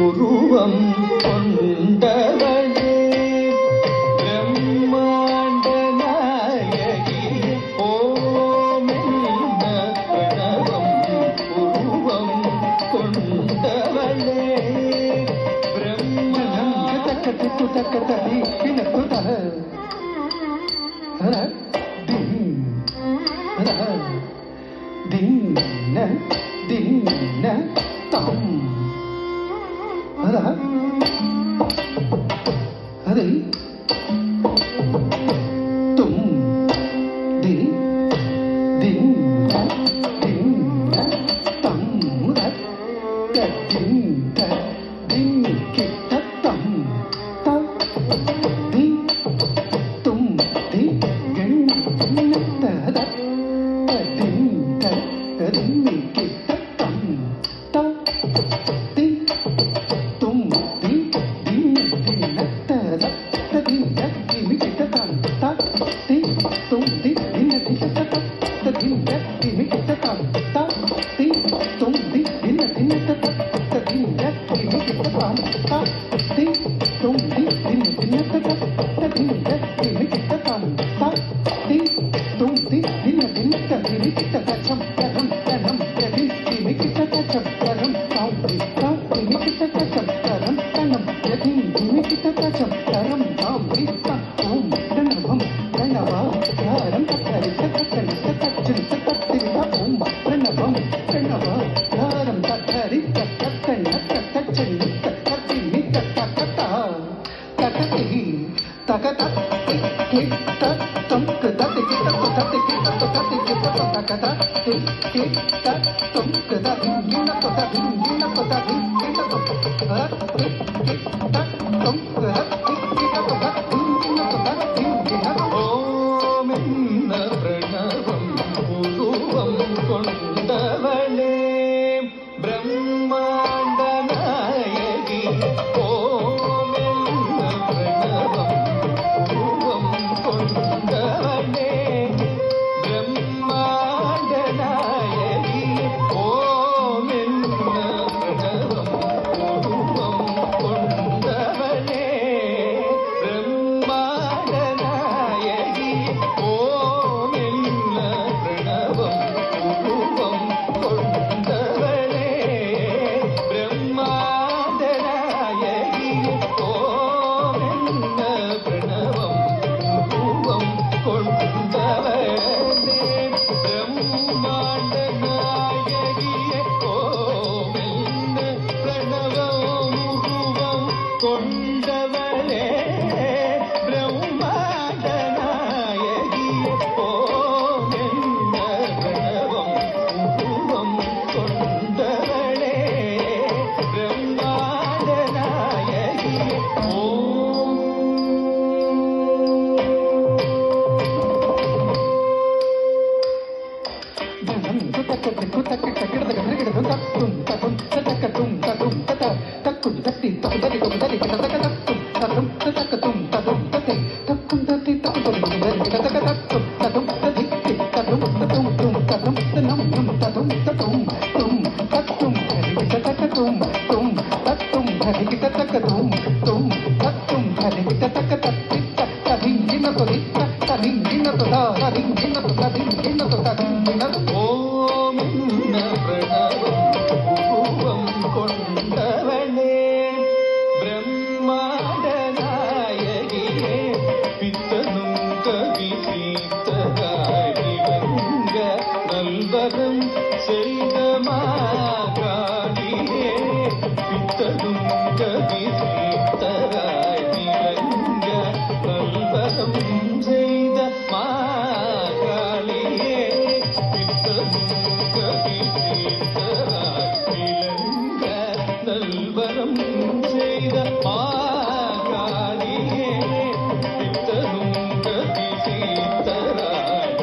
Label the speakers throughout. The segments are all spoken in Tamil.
Speaker 1: உருவம் கொண்டவளே பிரம்மாண்ட நாயகி ஓம் என்ற பிரணவம் உருவம் கொண்டவளே பிரம்மணம் தக்கத்து தக்கத்தடி கிணத்துதல தின்ன தின்ன தம் அது தும் தி தின் தின்ன தம் தின் தின் கிட்ட தம் தி தும் தி கண் தத தின் தின் கிட்ட தம் தி தும் தி தின் தின்ன தத தின் தின் கிட்ட தம் தி தும் தி தின் கிட்ட தம் தின் தின் கிட்ட தம் தி தும் தி தின் தின் கிட்ட தம் தின் தின் கிட்ட தம் தி தும் தி தின் தின் கிட்ட தம் தின் தின் கிட்ட தம் தி தும் தி தின் தின் கிட்ட தம் தரம் தரம் தின் தின் கிட்ட தம் தரம் தாம் தின் கிட்ட தம் தரம் தனம் தின் தின் கிட்ட தம் தரம் தாம் தின் ஓம் பிரணவம் பிரணவா யாரம் தக்கரி தக்கரி தக்கரி தக்கரி ஓம் பிரணவம் பிரணவா யாரம் தக்கரி தக்கரி தக்கரி தக்கரி தக்கதா தக்கதி தக்கதத்தி கிட்ட தம் கதத்தி கிட்ட தக்கதி கிட்ட தக்கதி கிட்ட தக்கதா கிட்ட தம் கதத்தி கிட்ட தக்கதி கிட்ட தக்கதி கிட்ட தக்கதி கிட்ட தம் கதத்தி கிட்ட தக்கதி கிட்ட தக்கதி ஓம் என்ற பிரணவம் உருவம் கொண்டவளே பிரம்மாண்ட நாயகி ஓம் என்ற பிரணவம் உருவம் கொண்டவளே பிரம்மாண்ட நாயகி ஓம் என்ற பிரணவம் உருவம் கொண்டவளே பிரம்மாண்ட நாயகி ஓம் என்ற பிரணவம் உருவம் கொண்டவளே பிரம்மாண்ட நாயகி ஓம் என்ற பிரணவம் உருவம் கொண்டவளே பிரம்மாண்ட நாயகி ஓம் என்ற பிரணவம் உருவம் கொண்டவளே பிரம்மாண்ட நாயகி ஓம் என்ற பிரணவம் உருவம் கொண்டவளே பிரம்மாண்ட நாயகி ஓம் தனம் தக்கத்து குத்தக்கு தக்கிடத கரகிடத தத்தும் தத்தும் தக்கத்தும் தத்தும் தத தக்கும் தத்தி தக்குதரி தக்குதரி தக்கதக்கும் தத்தும் தக்கத்தும் தத்தும் தத்தை தக்கும் தத்தி தக்குதரி தக்குதரி தக்கதக்கும் தத்தும் தத்தி தத்தும் தத்தும் தும் தத்தும் தனம் நம் தத்தும் தத்தும் தும் தத்தும் ஹரிகிட தக்கத்தும் தும் தத்தும் ஹரிகிட தக்கத்தும் தும் தத்தும் ஹரிகிட தக்கதத்தி தரிங்கின தொதித்த தரிங்கின தொதா தரிங்கின தொதா தரிங்கின தொதா தரிங்கின ஓம் என்ற பிரணவம் உருவம் கொண்டவளே பிரம்மாண்ட நாயகியே பித்தனும் கவி சீத்தராய் விளங்க நல்வரம் செய்த மாகாளியே பித்தனும் கவி சீத்தராய் விளங்க நல்வரம் செய்த மாகாளியே பித்தனும் கவி சீத்தராய் விளங்க நல்வரம் செய்த மாகாளியே பித்தனும் கவி சீத்தராய்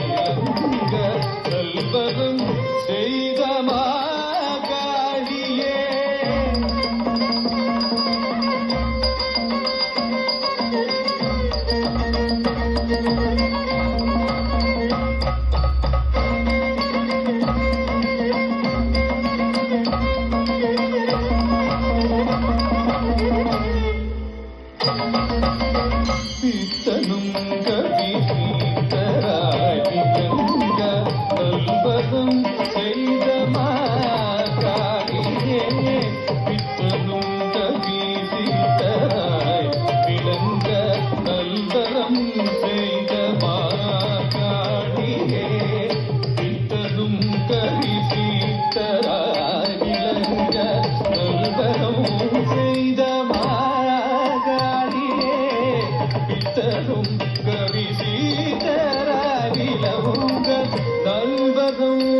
Speaker 1: நிலவுங்க நண்பரும்